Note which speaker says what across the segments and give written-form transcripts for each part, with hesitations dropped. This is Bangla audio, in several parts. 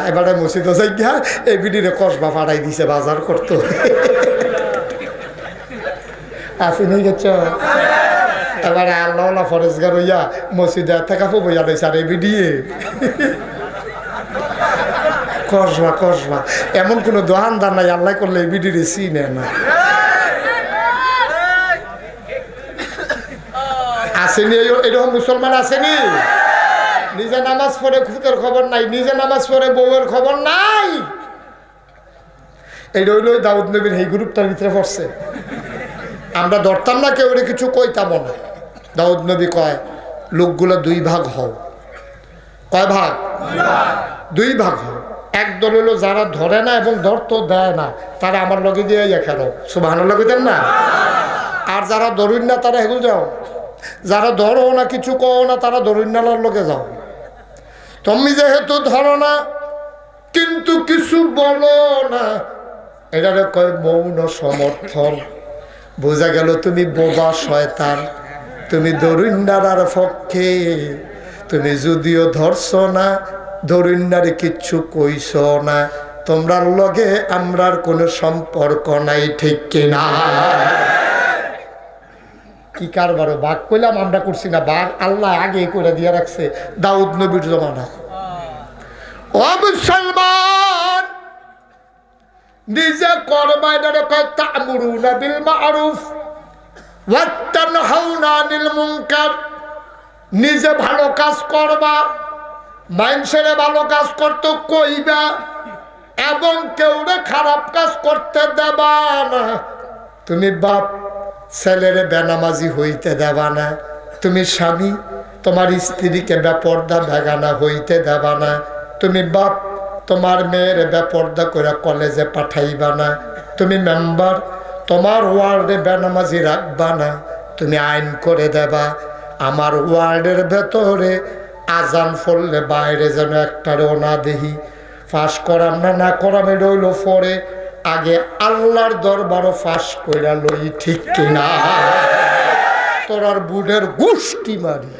Speaker 1: এবারে মসজিদ গিয়া এই বিডিরে কসবা ফাটাই দিছে বাজার করতো আসেনি গেছ এবারে আল্লাহ ফরেজগার হইয়া মসজিদে থাকা বইয়া দিয়েছে আর এই বিডিয়ে কসবা কসবা এমন কোনো দোকানদার নাই আল্লাহ করলে এই বিডিরে চিনে না আসেনি এরকম মুসলমান আসেনি নিজে নামাজ পড়ে খুদের খবর নাই নিজে নামাজ পড়ে বউয়ের খবর নাই এই রইল দাউদ নবীর এই গ্রুপটার ভিতরে পড়ছে আমরা ধরতাম না কেউ কিছু কইতাম না দাউদ নবী কয় লোকগুলো দুই ভাগ হও কয় ভাগ দুই ভাগ হও একদল হলো যারা ধরে না এবং ধরতো দেয় না তারা আমার লগে দিয়ে খেলো সুবহানাল্লাহ কইতেন না আর যারা ধরুন না তারা এগুলো যাও যারা ধরো না কিছু কও না তারা ধরুন নালার লোকে যাও তুমি যেহেতু ধরো না কিন্তু কিছু বলো না এটারে কয় মৌন সমর্থন বোঝা গেল তুমি বোবা শয়তান তুমি দরুন্নার পক্ষে তুমি যদিও ধরছো না দরুন্নারে কিচ্ছু কইছ না তোমরার লগে আমরার কোনো সম্পর্ক নাই ঠিক কিনা কি কারবার বাঘ কইলাম আমরা করছি না বাঘ আল্লাহ আগে করে দিয়ে রাখছে দাউদ নবীর জমানা ও মুসলমান নিজে করবা এটারে কয় তা'মুরুনা বিল মা'রুফ ওয়া তানহাউনা আনিল মুনকার নিজে ভালো কাজ করবা মানুষের ভালো কাজ করতে কইবা এবং কেউরে খারাপ কাজ করতে দেবা না তুমি বাপ ছেলেরে বেনামাজি হইতে দেবা না তুমি স্বামী তোমার স্ত্রীকে বেপর্দা বেগানা হইতে দেবা না তুমি বাপ তোমার মেয়ের বেপর্দা করে কলেজে পাঠাইবা না তুমি মেম্বার তোমার ওয়ার্ডে বেনামাজি রাখবা না তুমি আইন করে দেবা আমার ওয়ার্ডের ভেতরে আজান পড়লে বাইরে যেন একটারেও না দেখি ফাঁস করাম না না করাম এটা হইল পরে আগে আল্লাহর দরবারও ফাঁস কইরা লই ঠিক কিনা তোরার বুড়ের গুষ্টি মারি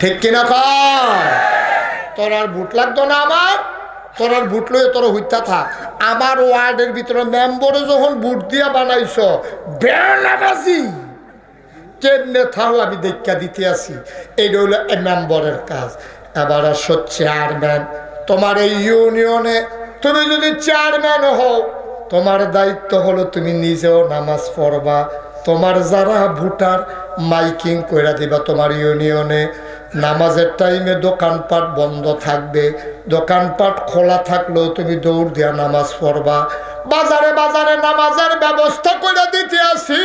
Speaker 1: ঠিক কিনা কর তোরার বুট লাগতো না আমার তোরার বুট লয়ে তোরা হইতা থাক আমার ওয়ার্ডের ভিতরে মেম্বরে যখন বুট দিয়া বানাইছ বেনামাজি কেমনে থাও আমি দেখা দিতে আসি এইটা হইলো মেম্বরের কাজ এবার আসো চেয়ারম্যান তোমার এই ইউনিয়নে তুমি যদি চেয়ারম্যান হও তোমার দায়িত্ব হলো তুমি নিজেও নামাজ পড়বা তোমার যারা ভোটার মাইকিং কইরা দিবা তোমার ইউনিয়নে নামাজের টাইমে দোকানপাট বন্ধ থাকবে দোকানপাট খোলা থাকলেও তুমি দৌড় দিয়া নামাজ পড়বা বাজারে বাজারে নামাজের ব্যবস্থা করে দিতে আসি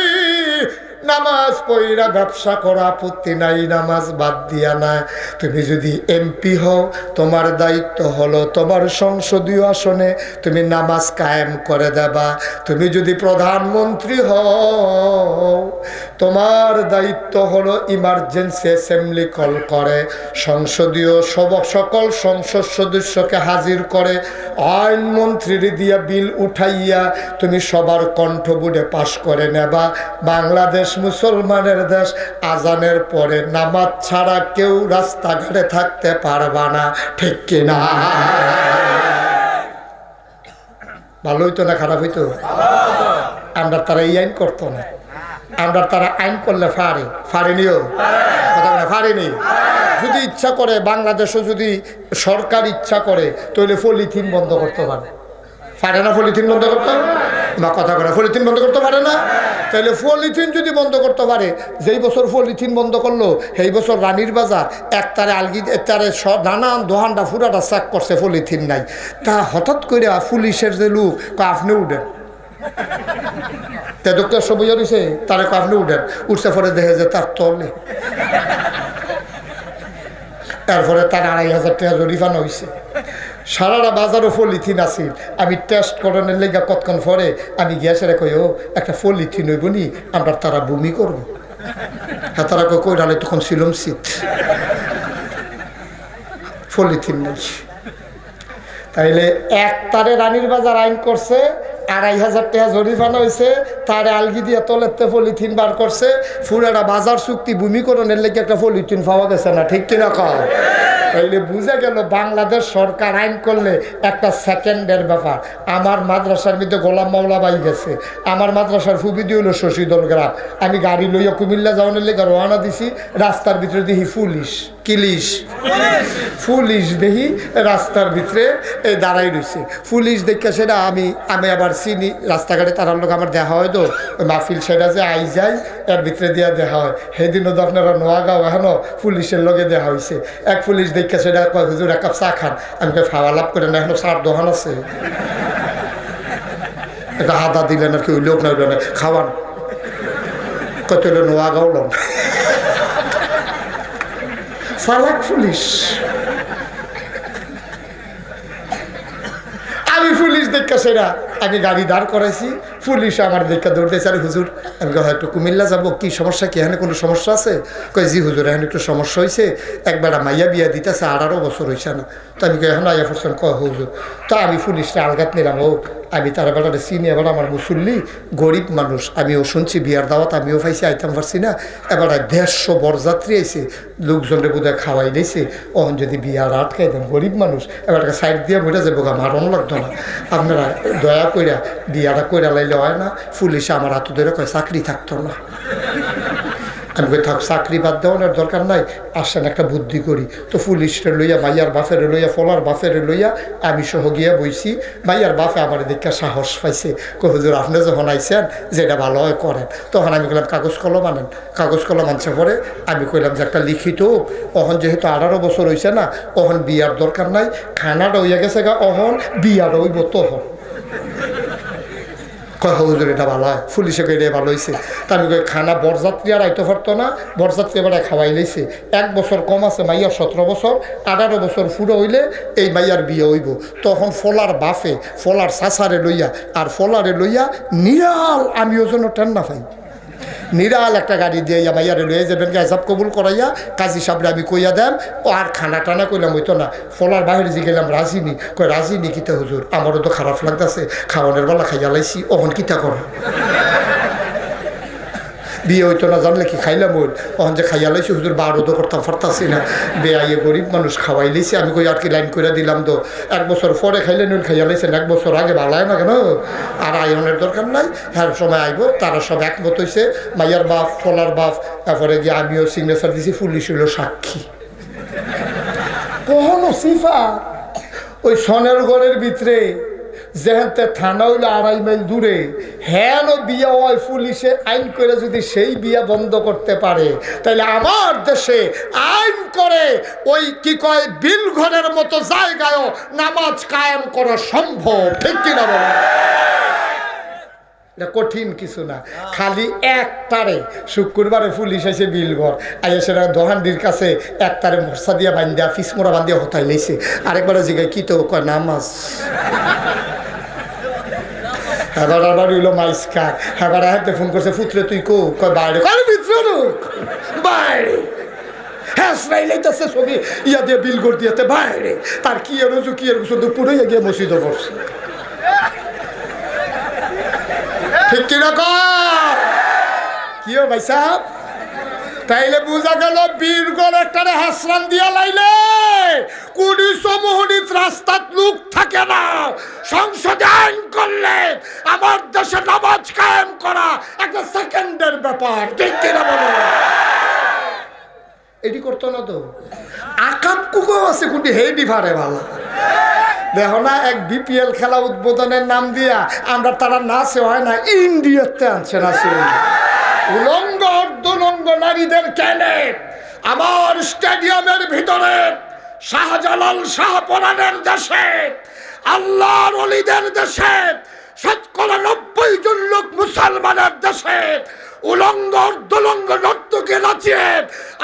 Speaker 1: নামাজ পড়া ব্যবসা করা আপত্তি নাই নামাজ বাদ দিয়া না তুমি যদি এমপি হও তোমার দায়িত্ব হলো তোমার সংসদীয় আসনে তুমি নামাজ কায়েম করে দেবা তুমি যদি প্রধানমন্ত্রী হও তোমার দায়িত্ব হলো ইমার্জেন্সি অ্যাসেম্বলি কল করে সংসদীয় সকল সংসদ সদস্যকে হাজির করে আইনমন্ত্রীর দিয়া বিল উঠাইয়া তুমি সবার কণ্ঠবুডে পাশ করে নেবা বাংলাদেশ মুসলমানের দেশ আজানের পরে নামাজ ছাড়া কেউ রাস্তাঘাটে থাকতে পারবা না ঠিক কিনা ভালো হইতো না খারাপ হইতো আমরা তারা এই আইন করতো না আমরা তারা আইন করলে ফারেনিও কথা বলে ফারেনি যদি ইচ্ছা করে বাংলাদেশও যদি সরকার ইচ্ছা করে তাহলে পলিথিন বন্ধ করতে পারে না পলিথিন বন্ধ করতে বা কথা করে পলিথিন বন্ধ করতে পারে না তাহলে পলিথিন যদি বন্ধ করতে পারে যেই বছর পলিথিন বন্ধ করলো সেই বছর রানীর বাজার একতারে আলগি একতারে নানান দোহানটা ফুরাটা চাক করছে পলিথিন নাই তা হঠাৎ করে পুলিশের যে লোক আপনি উঠেন তেদকটা সবই রয়েছে তারে আপনি উঠেন উঠছে পরে দেখে যে তার তলে তারপরে তার ২৫০০ টাকা জরিমানা হয়েছে সারাটা বাজারও পলিথিন আসিল আমি টেস্ট করানোর লেগা কতক্ষণ পরে আমি গ্যাসের কই ও একটা পলিথিন হইব নি আমরা তারা বমি করবো হ্যাঁ তারা কই ডালে তখন ছিলাম শীত পলিথিন নেই তাইলে এক তারে রানীর বাজার আইন করছে 2,500 টাকা জরিমানা হয়েছে, তার আলগি দিয়ে তলেতে পলিথিন বার করছে, ফুরাটা বাজার চুক্তি ভূমিকরণের লেগে একটা পলিথিন পাওয়া গেছে না, ঠিক কিনা কও? তাইলে বুঝে গেল বাংলাদেশ সরকার আইন করলে একটা সেকেন্ডের ব্যাপার। আমার মাদ্রাসার মধ্যে গোলাম মাওলা বাই গেছে, আমার মাদ্রাসার ফুবিদি হইল শশীদল গ্রাম। আমি গাড়ি লইয়া কুমিল্লা যাওয়ানোর লেগে রওনা দিছি, রাস্তার ভিতরে দেখি পুলিশ, পুলিশ দেখি রাস্তার ভিতরে এই দাঁড়াই রয়েছে। পুলিশ দেখে সেটা আমি আবার চিনি, রাস্তাঘাটে তার লোক আমার দেখা হয় তো, ওই মাহফিল সেটা যে আই যায় এর ভিতরে দিয়া দেখা হয়। সেদিনও তো আপনারা নোয়াগাঁও এখনো পুলিশের লগে দেখা হয়েছে। এক পুলিশ দেখে সেটা কয় হুজুর এক কাপ চা খান। আমি খাওয়া লাভ করে না, এখনো চার দোকান আছে, এটা আদা দিলেন আর কি, ওই লোক না খাওয়ান, কত হলো নোয়াগাঁও লোক চালাক পুলিশ। আমি পুলিশ দেখা সেরা আমি গাড়ি দাঁড় করাইছি, পুলিশ আমার দেখা দৌড়তেছে। আরে হুজুর, আমি একটু কুমিল্লা যাবো, কি সমস্যা, কি এখানে কোনো সমস্যা আছে? কয় জি হুজুর, এখন একটু সমস্যা হয়েছে, একবার মাইয়া বিয়া দিতেছে, 18 বছর হয়েছে না। তো আমি এখন আইয়া পড়ছেন, কয় হুজুর। তো আমি পুলিশটা আলগাত নিলাম, ও আমি তার বেড়াটা চিনি, এবার আমার মুসল্লি গরিব মানুষ, আমিও শুনছি বিয়ার দাওয়াত আমিও পাইছি, আইতাম পারছি না। এবার 150 বরযাত্রী আইছে, লোকজনের বোধহয় খাওয়াই দিয়েছে, ওখান যদি বিয়ার আটকাই দেন, গরিব মানুষ এবার সাইড দিয়ে বইটা যাবো, মারণ লাগতো না, আপনারা দয়া কইরা বিয়াটা কইরা লাইলে হয় না। পুলিশে আমার হাত ধরে কয় চাকরি থাকতো না। আমি কই থাক, চাকরি বাদ দেওয়ার দরকার নাই, আসেন একটা বুদ্ধি করি। তো পুলিশরে লইয়া, মাইয়ার বাপের লইয়া, ফলার বাপের লইয়া আমি সহ গিয়া বইছি। মাইয়ার বাপে আমার দেখা সাহস পাইছে, কই হুজুর আপনি যখন আইসেন যেটা ভালো হয় করেন। তখন আমি কইলাম কাগজ কলম আনেন। কাগজ কলম আনছে পরে আমি কইলাম যে একটা লিখিত, অহন যেহেতু 18 বছর হয়েছে না, অহন বিয়ার দরকার নাই, খানাটা হইয়া গেছে গা, অহন বিয়াটা হইব তখন। কয় হুজুর এটা ভালো হয়, পুলিশে কইলে ভালো হয়েছে। তা আমি কই খানা বরযাত্রী আর আইতে পারতো না, বরযাত্রী এবার খাওয়াই লাইছে। 1 বছর কম আছে, মাইয়ার 17 বছর, 18 বছর পুরো হইলে এই মাইয়ার বিয়ে হইব। তখন ফলার বাফে ফলার চাচারে লইয়া আর ফলারে লইয়া নিরাল, আমি ওজন টেন না পাই, নিরাল একটা গাড়ি দিয়ে মাইয়ারে লইয়া যাবেন, হিসাব কবুল করাইয়া কাজী সাহেবরে আমি কইয়া দেন। ও আর খানা টানা কইলাম হইতো না। ফলার বাহিরে যে গেলাম রাজিনী, কই রাজিনী কিতা হুজুর, আমারও তো খারাপ লাগতেছে, খাওয়ানোর বেলা খাইয়া লাইছি, ওখান কিতা করো, বিয়ে হইতো না জানলে কি খাইলাম, ওই ওখান যে খাইয়া লাইছি হুজুর, বারোদো করতাম পারতাছি না, বেআইয়ে গরিব মানুষ খাওয়াই লাইছি। আমি কই আর কি লাইন করে দিলাম তো, 1 বছর পরে খাইলেন ওই খাইয়া লাইছেন, 1 বছর আগে ভালো হয় না কেন, আর আয়নের দরকার নাই, হ্যাঁ সময় আইব। তারা সব একমত হয়েছে, মাইয়ার বাপ ফলার বাপ, তারপরে গিয়ে আমিও সিগনেচার দিছি, পুলিশ হইল সাক্ষী। কখনো সিফা ওই সনের ঘরের ভিতরে যেহেতু থানা হইলো 2.5 মাইল দূরে, হেন বিয়া হয়, পুলিশে আইন করে যদি সেই বিয়া বন্ধ করতে পারে, তাহলে আমার দেশে আইন করে ওই কি কয় বিল ঘরের মতো জায়গায়ও নামাজ কায়েম করা সম্ভব, ঠিক কিনা বলো? এটা কঠিন কিছু না, খালি একটারে শুক্রবারে পুলিশ এসে বিলঘর আইয়া সেটা দোহান্ডির কাছে একটারে মশা দিয়া বান্ধিয়া ফিসমোড়া বান্ধিয়া হতাই লেছে। আরেকবারে জিগায় কি তো কয় নামাজ, এবার আবার হইলো মাইসকা, এবার হাতে ফোন করছে, পুত্রে তুই কো, কয় বাইরে, কয় ভিতরে বাইরে, হ্যাঁ লাইতেছে ছবি ইয়া দিয়ে বিল করে দিয়েতে বাইরে, তার কি এর কি এর শুধু পুরোই গিয়ে মসজিদে পড়ছে, ঠিক কিনা কি ভাই সাহেব? তাইলে বুঝা গেল বীরগড় একটা হাসরান দিয়া লাইলে 200 মোহনিত রাস্তাত লোক থাকে না, সংসদে আইন করলে আমার দেশে নামাজ কায়েম করা একটা সেকেন্ডের ব্যাপার, ঠিক কিনা বলো? এটি করতো না তো, আকাম কুকো আছে কোনটি হেডি ভারে ভালো দেখো না, এক বিপিএল খেলা উদ্বোধনের নাম দিয়া আমরা তারা নাচে হয় না, ইন্ডিয়াতে আনছে নাচে, উলঙ্গ অর্ধলঙ্গ নারীদের কেনে আমার স্টেডিয়ামের ভিতরে, শাহজালাল শাহপরানের দেশে, আল্লাহর ওলিদের দেশে, 90% জন লোক মুসলমানের দেশে উলঙ্গ অর্ধলঙ্গ নর্তকে নাচিয়ে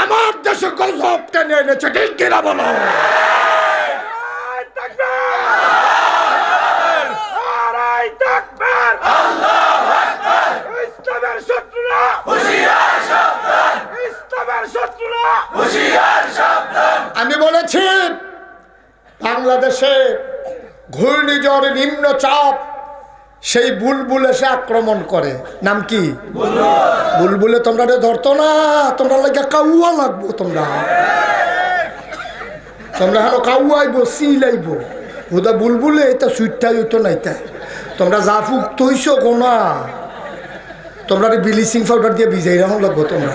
Speaker 1: আমার দেশে গজব টেনে এনেছে, ঠিক কিনা বলো? আমি বলেছি বাংলাদেশে ঘূর্ণিঝড় নিম্নচাপ সেই বুলবুল এসে আক্রমণ করে। নাম কি? বুলবুলে তোমরা ধরতো না, তোমরা লাগে কাউয়া লাগবো, তোমরা হেন কাউয়া আইব, সিল আইব। ওদা বুলবুলে এটা সুইটটাই হইতো না। এটা তোমরা যা ফুক তৈছ গোনা, তোমরা ব্লিচিং পাউডার দিয়ে ভিজাই রাখুন লাগবো। তোমরা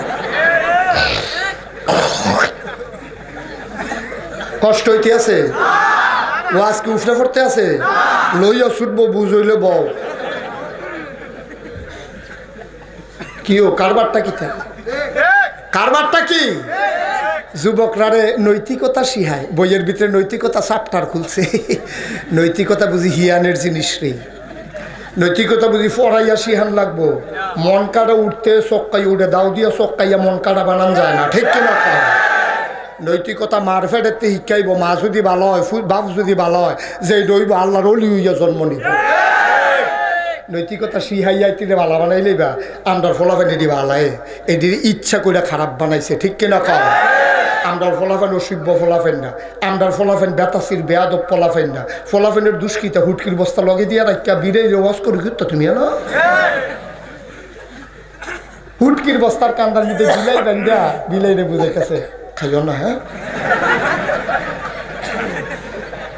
Speaker 1: কষ্ট হইতে আছে, ও আজকে উফরে পড়তে আছে, লইয়া ছুটবো, বুঝ হইলে বউ কি ও কারবারটা কি? কারবারটা কি? যুবকরারে নৈতিকতা শিহায়। বইয়ের ভিতরে নৈতিকতা চ্যাপ্টার খুলছে। নৈতিকতা বুঝি হিয়ানের জিনিস রে। নৈতিকতা বুঝি পড়াইয়া শিহান লাগবো। মন কাটা উঠতে চক্কাই উঠে, দাও দিয়া চক্কাইয়া মন কাটা বানান যায় না, ঠিক কিনা? নৈতিকতা মার ফেটেতে শিক্ষাইব। মা যদি ভালো হয়, বাপ যদি ভালো হয়, যে দইব আল্লাহর অলি হইয়া জন্ম নিব। নৈতিকতা শিহাইয়া তিনে ভালা বানাই লইবা, আমরার ফলাফেন এটি ভালায়, এটির ইচ্ছা করে খারাপ বানাইছে, ঠিক কিনা? কম আমরার ফলাফেন অসভ্য ফলাফেন না, আমরার ফলাফেন বেতাসির বেয়াদব ফলাফেন না। ফলাফেনের দুষ্কৃতা হুটকির বস্তা লগে দিয়া রাখা বিড়ে রেওয়াজ করে ঘুরতো তুমি না। হুটকির বস্তার কান্দার মধ্যে বিলাই বান্ধা বিলাইরে বুঝাইতেছে খাইও না। হ্যাঁ,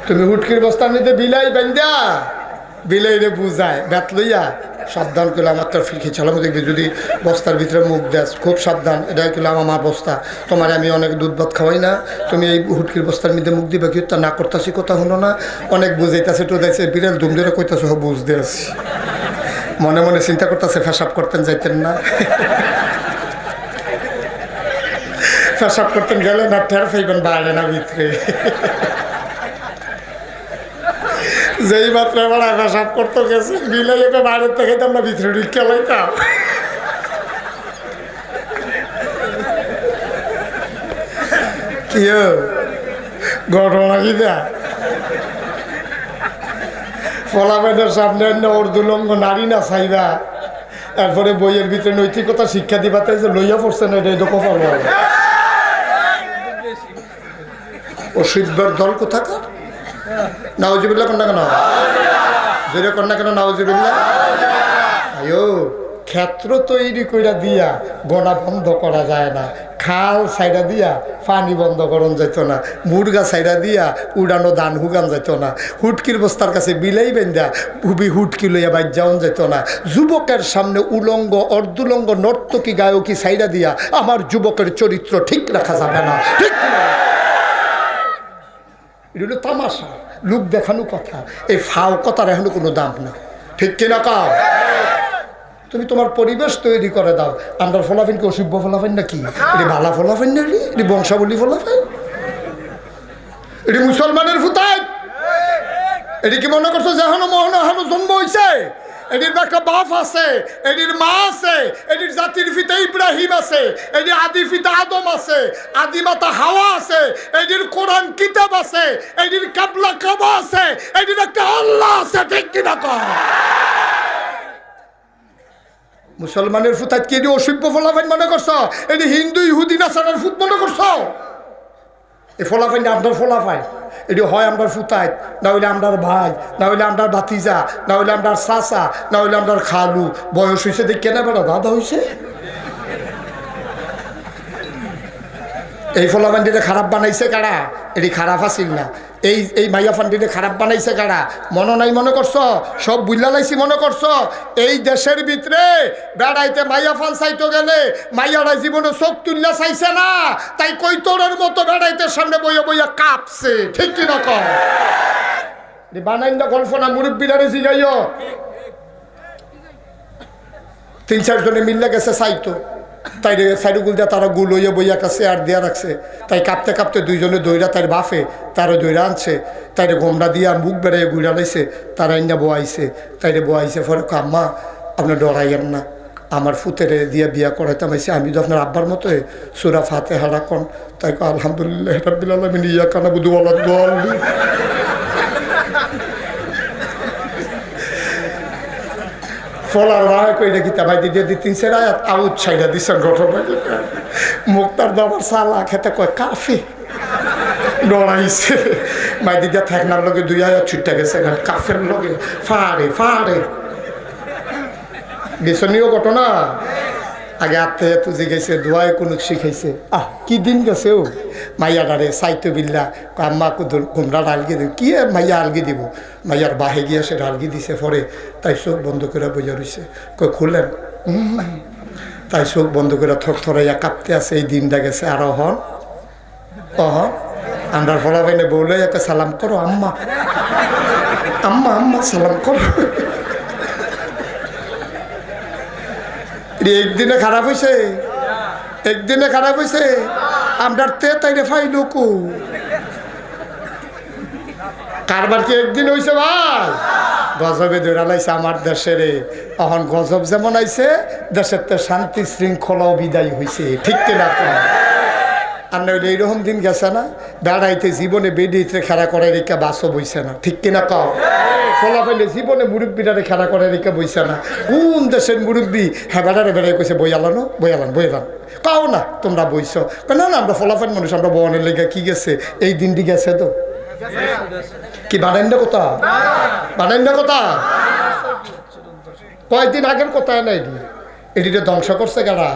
Speaker 1: তুমি হুটকির বস্তার মধ্যে বিলাই বান্ধা বিলাইরে বুঝায় ব্যাত লইয়া সাবধান করলাম। আমার তোর ফিরকি চালাম দেখবি যদি বস্তার ভিতরে মুখ দেস, খুব সাবধান। এটাই করলাম আমার বস্তা, তোমার আমি অনেক দুধ ভাত খাওয়াই না, তুমি এই হুটকির বস্তার মধ্যে মুখ দিবে কি? তা না করতেছি, কথা হলো না। অনেক বুঝাইতেছে টোদাইছে, বিড়াল ধুম ধরে কইতেছে, হ বুঝতে আসি। মনে মনে চিন্তা করতেছে, ফেসাব করতেন যাইতেন না? ফেসাব করতেন গেলে না ঠের ফাইবেন বাইরে না ভিতরে। যেই মাত্র এবার পেশাব করতে গেছে, বিলাই এটা বাইরের থেকে তো আমরা ভিতরে ঢুকে লাইতাম। কি ঘটনা কি দা? ফলাফেনের সামনে অর্ধুলঙ্গ নারী না চাইবা, এরপরে বইয়ের ভিতরে নৈতিকতা শিক্ষা দিবা, তাই যে লইয়া পড়ছে না, এটা কপাল হয়। ও শিববার দল কোথাকার? নাউজুবিল্লাহ কন্যা কেন? জোরে কন্যা কেন? নাউজুবিল্লাহ। আয়ো, ক্ষেত্র তৈরি কইরা দিয়া গোনা বন্ধ করা যায় না, খাল সাইডা দিয়া পানি বন্ধ করন যেত না, মুরগা সাইডা দিয়া উড়ানো ধান হুগান যেত না, হুটকির বস্তার কাছে বিলাই বেন্দা হুবি হুটকি লইয়া বাইর যাওন যেত না। যুবকের সামনে উলঙ্গ অর্ধুলঙ্গ নর্তকী গায়কী সাইডা দিয়া আমার যুবকের চরিত্র ঠিক রাখা যাবে না, ঠিক না? এটা হলো তামাশা, লোক দেখানো কথা। এই ফাও কথার এখনো কোনো দাম না, ঠিক কিনা? কাও তুমি তোমার পরিবেশ তৈরি করে দাও। আমরা ফলাফেন কি অসভ্য ফলাফেন না? কি এটি ভালা ফলাফেন না? এটি বংশাবলী ফলাফেন? এটি মুসলমানের ফুতাই? এটি কি মনে করছো যে এখনো মহন এখনো জন্ম হয়েছে? এটির একটা বাপ আছে, এটির মা আছে, এটির জাতির পিতা ইব্রাহিম আছে, এটির আদি পিতা আদম আছে, আদি মাতা হাওয়া আছে, এটির কোরআন কিতাব আছে, এটির কাবলা কাবা আছে, এটির একটা আল্লাহ আছে, ঠিক কিনা? মুসলমানের ফুতাত কি এটি অসভ্য ফলাফাইন মনে করছো? এটি হিন্দু ইহুদি নাসারার ফুত মনে করছো? এই ফলাফাইন আপনার ফলাফাইন, এটি হয় আমরা ফুতাইত, না হইলে আমরার ভাই, না হইলে আমরার ভাতিজা, না হইলে আমরার চাচা, না হইলে আমরার খালু। বয়স হয়েছে দেখে না বেড়া দাদা হয়েছে। এই ফলাফান্ডিটা খারাপ বানাইছে কারা? এটি খারাপ আসিল না। এই মাইয়া ফান্ডিটা খারাপ বানাইছে কারা? মনে নাই মনে করছো? সব বুঝলা লাইছি মনে করছো? এই দেশের ভিতরে বেড়াইতে মাইয়া ফান চাইতে গেলে মাইয়ারা জীবনে চোখ তুললা চাইছে না, তাই কৈতরের মতো বেড়াইতে সামনে বইয়া বইয়া কাঁপছে, ঠিক কিনা? কম বানাই না গল্প না, মুরব্বীরারে জিগাইও। 3-4 জনে মিললে গেছে চাইতো, তাই সাইডুগুল দিয়া তারা গুল হইয়া বইয়া একটা চেয়ার দিয়া রাখছে। তাই কাঁপতে কাঁপতে 2 জনে দইরা তার বাফে তারা দইরা আনছে, তাইরে গোমরা দিয়া মুখ বেড়াইয়া ঘুরা লাইছে, তারা ইন্না বোয়াইছে। তাইরে বোয়াইছে পরে আম্মা আপনি ডরাইয়েন না, আমার ফুতেরে দিয়া বিয়া করাইতাম আইসি, আমি তো আপনার আব্বার মতোই সূরা ফাতিহা রাখুন। তাই আলহামদুলিল্লাহ রাব্বিল আলামিন ইয়াকা নাবুদু ওয়া লা দাল্লিন। ফলার রায় কইলে গীতা ভাই দিয়ে 3-4 আয়াত আউট ছাইড়া দিচ্ছেন ঘটনা। মুক্তার দাবার সালা খেতে কয় কাফি ডরাইছে। মাই দিদিয়া থাকনার লগে 2 আয়াত ছুটতে গেছে, কাফের লগে ফাড়ে ফাড়ে গেছনীয় ঘটনা আগে আত্মে তুজি গেছে দোয়ায় কোনো শিখাইছে কি দিন গেছে ও মাইয়া ডারে সাইতো বিল্লা আম্মা কুমড়া ডালগি দিব কি মাইয়া আলগি দিব মাইয়ার বাহে গিয়ে সে ডালগি দিছে পরে তাই চোখ বন্ধ করে বোঝা রয়েছে কই খুললেন তাই চোখ বন্ধ করে থরথরাইয়া কাঁপতে আছে এই দিনটা গেছে আর অহন আমরা ফলা পাইনে বলে একটা সালাম করো আম্মা আম্মা আম্মা সালাম করো একদিনে খারাপ হয়েছে একদিনে খারাপ হয়েছে আমরা তাইরে ফাইল কারবার কি একদিন হয়েছে ভাই গজবে ধরা লাইছে আমার দেশের এখন গজব যেমন আইছে দেশের তো শান্তি শৃঙ্খলাও বিদায় হয়েছে ঠিক কিনা আর নইলে এইরকম দিন গেছে না বেড়াইতে জীবনে বেডিতে খেলা করে রেখা বাসও বইছে না ঠিক কিনা কও ফলা পাইলে জীবনে মুরব্বীটারে খেলা করে রেখে বইছে না কোন দেশের মুরব্বী হ্যাঁ বেড়ারে বেড়াই কইছে বই আলানো কাও না তোমরা বইছ না না আমরা ফলাফল মানুষ আমরা বনের লেগে কি গেছে এই দিনটি গেছে তো কি বানাইন্ডা কথা বানাইন্ডা কথা কয়েকদিন আগের কথা না এটিতে ধ্বংস করছে কারা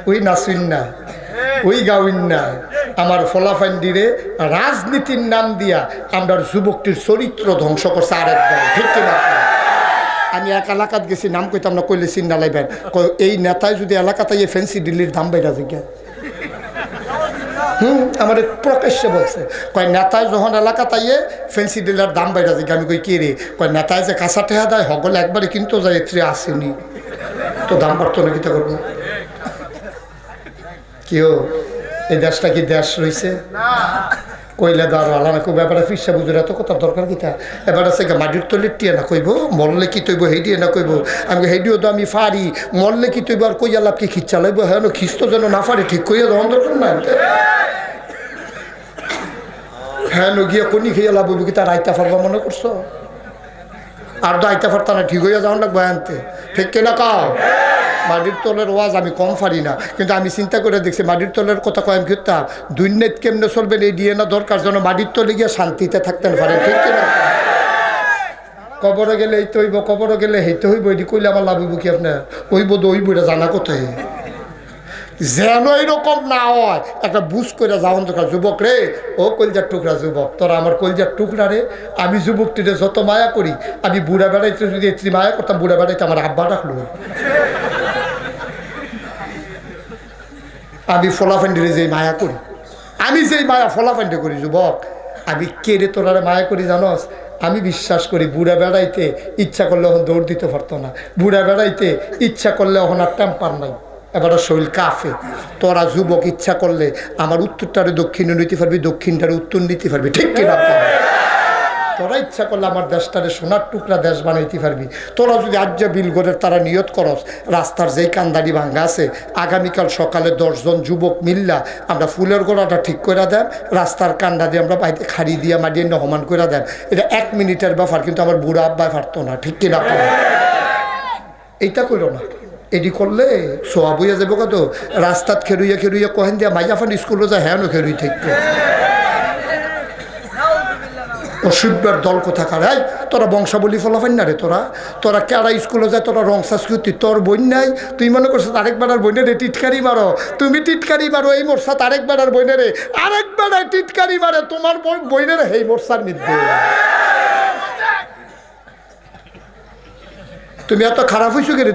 Speaker 1: ওই নাসিন না ওই গাউন না আমার ফলাফান্ডিরে রাজনীতির নাম দিয়া আমরা যুবকটির চরিত্র ধ্বংস করছে আরেক দল ঠিক কিনা আমি এক এলাকাত গেছি নাম কইতাম না কইলে চিন্তা লাইবেন এই নেতায় যদি এলাকাতে ফ্যান্সি দিল্লির দাম বেড়া জিজ্ঞা আমার প্রকাশ্যে বলছে কয় নেতায় যখন এলাকা তাইয়ে ফেন্সি ডিলার দাম বাইরা যায় আমি কই কে রে কয় নেতায় যে কাঁচা টেহা দেয় হগলে একবারে কিন্তু যায় এত্রে আসেনি তো দাম বাড়তো না কিতা করবো কেউ এই দেশটা কি দেশ রয়েছে কইলে দাঁড়ো আলা না কই ব্যাপারে ফিসা বুঝুর এত কথা দরকার কিতা এবার আছে মাটির তলির টিয়া না কইব মরলে কি তৈব হেডিয়ে না কইব আমি হেডিও তো আমি ফারি মরলে কি তৈব আর কইয়া লাভ কি খিচ্ছা লাগবো হ্যাঁ খিস্ত যেন না ফারি ঠিক কইয়া দেওয়ার দরকার না হ্যাঁ গিয়ে কোনি খেয়ে লাভ কি তার আইতা ফারবা মনে করছো আর তো আইতা ফারতা না ঠিক হইয়া যাওয়ার লাগবো আনতে ঠিক কিনা কাও মাটির তলের ওয়াজ আমি কম পারি না কিন্তু আমি চিন্তা করে দেখছি মাটির তলের কথা কয়েম করতাম দুর্নীত কেমনে চলবেন এই দিয়ে না দরকার যেন মাটির তলে গিয়ে শান্তিতে থাকতেন পারেন ঠিক কিনা কবরে গেলে এই তো হইব কবরে গেলে হেইতে হইব এটি কইলে আমার লাভ হইব কি আপনার ওইব তো ওইব এটা জানা কোথায় যেন এইরকম না হয় একটা বুঝ করে যাওয়ান দরকার যুবক রে ও কলজার টুকরা যুবক তোরা আমার কলজার টুকরা রে আমি যুবকটিরে যত মায়া করি আমি বুড়া বেড়াইতে যদি এত্রি মায়া করতাম বুড়া বেড়াইতে আমার আব্বা রাখলো আমি ফলাফান্ডিরে যেই মায়া করি আমি যেই মায়া ফলাফান্ডি করি যুবক আমি কে রে তোরারে মায়া করি জানস আমি বিশ্বাস করি বুড়া বেড়াইতে ইচ্ছা করলে এখন দৌড় দিতে পারতো না বুড়া বেড়াইতে ইচ্ছা করলে এখন আর টেম্পার নাই এবার শরীর কাফে তোরা যুবক ইচ্ছা করলে আমার উত্তরটারে দক্ষিণে নিতে পারবি দক্ষিণটারে উত্তর নিতে পারবি ঠিক কিনা তোরা ইচ্ছা করলে আমার দেশটারে সোনার টুকরা দেশ বানাইতে পারবি তোরা যদি আজ বিলগড়ের তারা নিয়ত করস রাস্তার যেই কান্দারি ভাঙ্গা আছে আগামীকাল সকালে 10 জন যুবক মিল্লা আমরা ফুলের গোড়াটা ঠিক করে দেন রাস্তার কান্দা দিয়ে আমরা বাইতে খাড়ি দিয়ে মাটিয়ে নহমান করে দেন এটা 1 মিনিটের ব্যাপার কিন্তু আমার বুড়া আব্বাই পারতো না ঠিক কিনা এইটা করো না এটি করলে সোয়াব হইয়া যাবো কত রাস্তাত খেরুইয়া খেরুইয়া কহেন দিয়া মাইজাফান স্কুলে যায় হ্যাঁ খেরুই থাকতো অসুবিধার দল কোথাকার এই তোরা বংশাবলী ফলাফান না রে তোরা কেড়া স্কুলে যায় তোরা রং সংস্কৃতি তোর বই নাই তুই মনে করছো আরেকবার আর বইনে রে টিটকারি মারো তুমি টিটকারি মারো এই মোরসাত আরেকবার আর বইনে রে আরেকবার টিটকারি মারে তোমার বইনে রে এই মোরসার মধ্যে তুমি এত খারাপ হইছো কে রে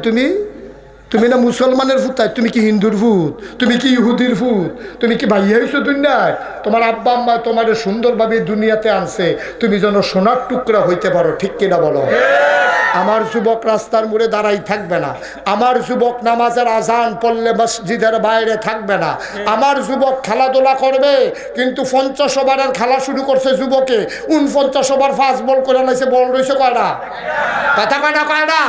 Speaker 1: তুমি না মুসলমানের ফুতাই তুমি কি হিন্দুর ফুত তুমি কি ইহুদির ফুত তুমি কি ভাইয়া হইছো দুনিয়ায় তোমার আব্বা আম্মা তোমার সুন্দরভাবে দুনিয়াতে আনছে তুমি যেন সোনার টুকরা হইতে পারো ঠিক কিনা বলো আমার যুবক রাস্তার মোড়ে দাঁড়াই থাকবে না আমার যুবক নামাজের আজান পড়লে মসজিদের বাইরে থাকবে না আমার যুবক খেলাধুলা করবে কিন্তু 50 ওভারের খেলা শুরু করছে যুবকে 49 ওভার 5 বল করে লাইছে বল রয়েছে কয়টা কথা কয়টা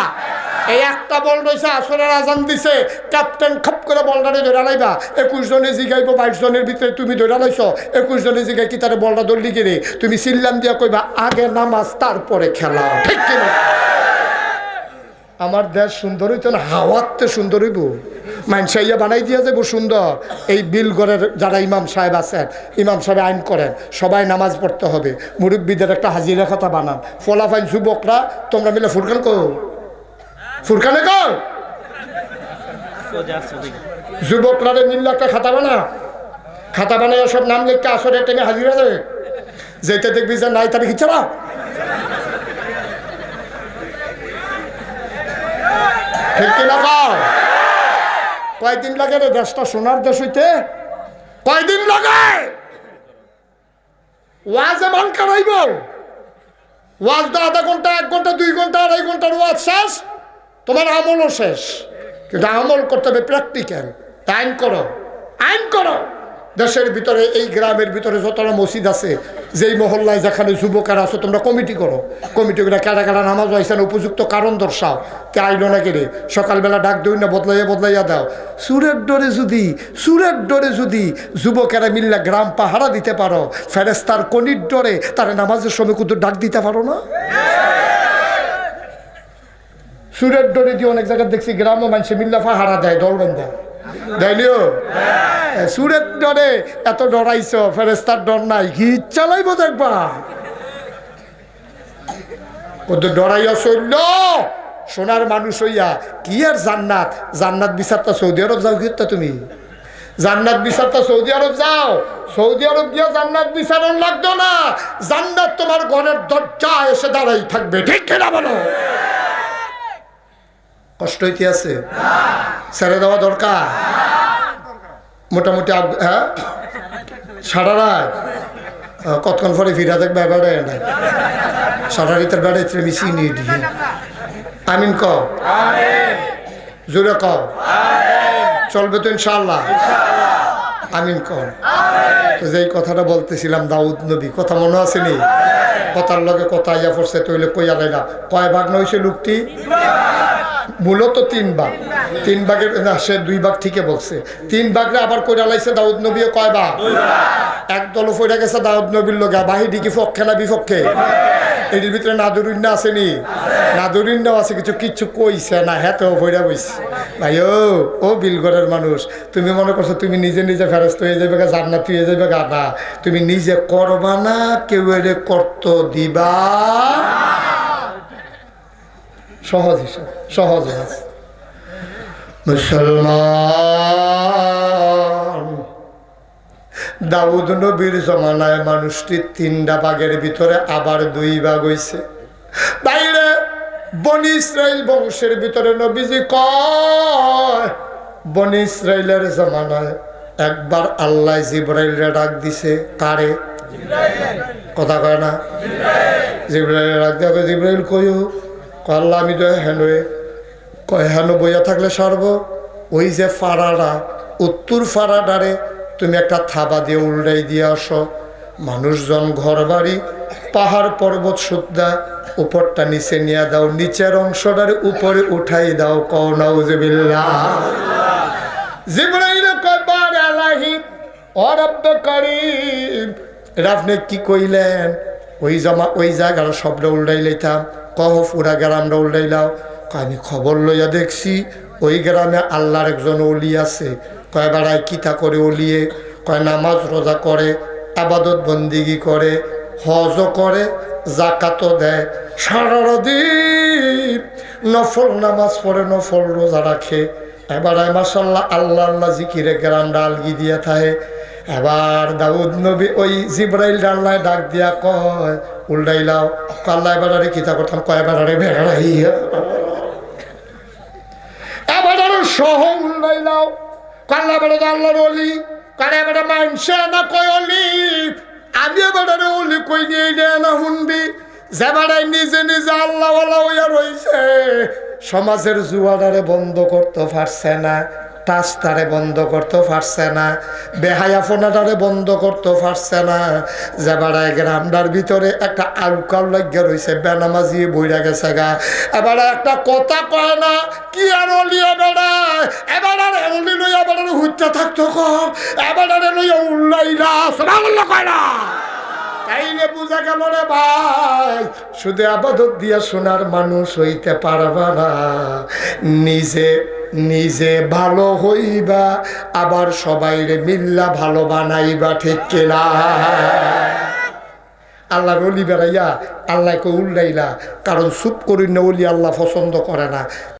Speaker 1: এই একটা বল রয়েছে আসরের আজান দিছে ক্যাপ্টেন খপ করে বলটারে ধরে লাইবা 21 জনে জিগাইব 22 জনের ভিতরে তুমি ধরে লাইছ 21 জনে জিগাই কি তারে বলটা ধরলি গিয়ে তুমি চিল্লাম দিয়া কইবা আগে নামাজ তারপরে খেলা ঠিক কিনা আমার দেশ সুন্দর হইতো না হাওয়াতে সুন্দর হইব মানসাইয়া বানাই দিয়া যাবো সুন্দর এই বিলগড়ের যারা ইমাম সাহেব আছেন ইমাম সাহেব আইন করেন সবাই নামাজ পড়তে হবে মুরব্বীদের একটা হাজিরা খাতা বানান ফলাফাইন যুবকরা তোমরা মিলে ফুরকান কো যুবকরা মিল্লা একটা খাতা বানা, খাতা বানায় সব নাম লিখতে আসরের টাইমে হাজির হয়ে যাবে। যেটা দেখবি যে নাই তারিখ ইচ্ছা না, ঠিক কিনা কও? কয়দিন লাগে রে দেশটা সোনার দেশ হইতে? কয়দিন লাগে? ওয়াজে মান কারাইব, ওয়াজ তো আধা ঘন্টা, 1 ঘন্টা, 2 ঘন্টা, 2.5 ঘন্টার ওয়াজ শেষ, তোমার আমলও শেষ। কিন্তু আমল করতে হবে প্র্যাকটিক্যাল। আইন করো, আইন করো। দেশের ভিতরে, এই গ্রামের ভিতরে যতটা মসজিদ আছে, যেই মহল্লায় যেখানে যুবকেরা আছো, তোমরা কমিটি করো। কমিটি করে কারা কারা নামাজ হয়েছে না উপযুক্ত কারণ দর্শাও। কে আইলো না কেড়ে সকালবেলা ডাক দিই না, বদলাইয়া দাও। সুরের ডরে যদি যুবকেরা মিল্লা গ্রাম পাহারা দিতে পারো, ফেরেস্তার কনির ডরে তারা নামাজের সময় কিন্তু ডাক দিতে পারো না? সুরের ডরে দিয়ে অনেক জায়গায় দেখছি গ্রামও মানুষে মিল্লা পাহারা দেয়, দলবেন্দা দেয়নিও। সুরের ডরে এত ডরাইছ, ফেরেস্তার ডর নাই, কি চালাইব দেখবা। কত ডরাইয়া চলল সোনার মানুষ হইয়া কি আর জান্নাত। জান্নাত বিচারটা সৌদি আরব যাও, কি তুমি জান্নাত বিচারটা সৌদি আরব যাও। সৌদি আরব গিয়া জান্নাত বিচারণ লাগতো না, জান্নাত তোমার ঘরের দরজা এসে দাঁড়াই থাকবে, ঠিক কিনা বলো? কষ্ট হইতে আছে, ছেড়ে দেওয়া দরকার মোটামুটি। হ্যাঁ, সারা রাত কতক্ষণ পরে ফিরা দেখবে, বেড়ায় না সারা রাতের বেড়াই মিশি নিয়ে দিয়ে। আমিন ক, জোরে ক, চলবে তো ইনশাআল্লাহ? আমিন ক। তো যেই কথাটা বলতেছিলাম দাউদ নবী, কথা মনে আছে নি? কথার লগে কথা ইয়া পড়ছে, তৈলে কইয়া দেয় না। কয় ভাগ না হয়েছে লোকটি? মূলত 3 ভাগ। 3 ভাগের না, সে 2 ভাগ ঠিকই বলছে। 3 ভাগরে আবার কইরা লাইছে দাউদ নবীও কয় ভাগ? একদল ফইরা গেছে দাউদ নবীর লগে। বাহিনী কি পক্ষে না বিপক্ষে? এর ভিতরে নাদুরিন্না আসেনি? নাদুরিন্নাও আছে, কিচ্ছু কইছে না, হ্যাঁ ফইরা বইছে। ভাই ও বিলগড়ের মানুষ, তুমি মনে করছো তুমি নিজে ফেরস্ত হয়ে যাবে, জান্নাত হয়ে যাবে? গাধা, তুমি নিজে করবা না, কেউ এর করতে দিবা। সহজ হিসাব, সহজ আছে। মুসলমান দাউদ নবীর জমানায় মানুষটি 3টা ভাগের ভিতরে আবার 2 ভাগ হইছে। বাইরে বনি ইসরাইল বংশের ভিতরে নবীজি কয়, বনি ইসরাইলের জমানায় একবার আল্লাহ জিবরাইলরে ডাক দিছে। কারে? কথা কয় না? জিবরাইল ডাক দিয়ে, জিবরাইল কইও। আল্লাহ আমি তো হেনয়ে। কয় হেন বইয়া থাকলে সারব? ওই যে ফাড়াটা, উত্তর ফাড়াটারে তুমি একটা থাবা দিয়ে উল্টাই দিয়ে আসো। মানুষজন, ঘর বাড়ি, পাহাড় পর্বত সুদ্ধা, উপরটা নিচে নিয়ে দাও, নিচের অংশটারে উপরে উঠাই দাও। কও নাউযুবিল্লাহ। জিবরাইল কয় বার আলাহি ও রব্ব করিম, এটা আপনি কি কইলেন? ওই জায়গার সবটা উল্টাই লইতাম। কহ পুরা গ্রামটা উল্টাইলাও। আমি খবর লইয়া দেখছি ওই গ্রামে আল্লাহর একজন অলি আছে। কয় বেড়ায় কিতা করে অলিয়ে? কয় নামাজ রোজা করে, আবাদত বন্দিগি করে, হজও করে, জাকাতও দেয়, সারা দিন নফল নামাজ পড়ে, নফল রোজা রাখে। এবার মাশাআল্লাহ আল্লাহ আল্লাহ জিকিরে গ্রামটা আলগি দিয়া থাকে। এবার দাউদ নবী ওই জিবরাইল আল্লাহ ডাক দিয়া কয় উল্টাইলাও। আল্লাহ এবারে কিতা করতাম? কয় এবারে বেড়াইয়া এবারে সহ উল্টাইলাও। কাল্লা বেড়ে আল্লাহর অলি, কারে এবারে মানছে না কয় অলি। আমি এবারে অলি কই নিয়ে না শুনবি, যে বেড়াই নিজে নিজে আল্লাহ হইয়া রয়েছে। সমাজের জুয়াটারে বন্ধ করতে পারছে না, টাস্তারে বন্ধ করতে পারছে না, বেহায়াফোনাটারে বন্ধ করতে পারছে না। যে বেড়ায় গ্রামটার ভিতরে একটা আলকাল লাগিয়া রয়েছে, বেনামাজি বইরা গেছে গা। এবার একটা কথা কয় না, কি আর অলিয়া বেড়ায়। এবার অলি লইয়া বেড়ানো হুইতে থাকতো কম, এবার লইয়া উল্লাইলা সুবহানাল্লাহ কয় না। তাইলে বুঝা গেল রে ভাই, শুধু আবাদত দিয়া শোনার মানুষ হইতে পারবা না। নিজে নিজে ভালো হইবা, আবার সবাইরে মিল্লা ভালো বানাইবা, ঠিক কিনা? আল্লাহর অলি বেড়াইয়া আল্লাহকে উল্লাইলা, কারণ চুপ করি না, অলি আল্লাহ পছন্দ করে না।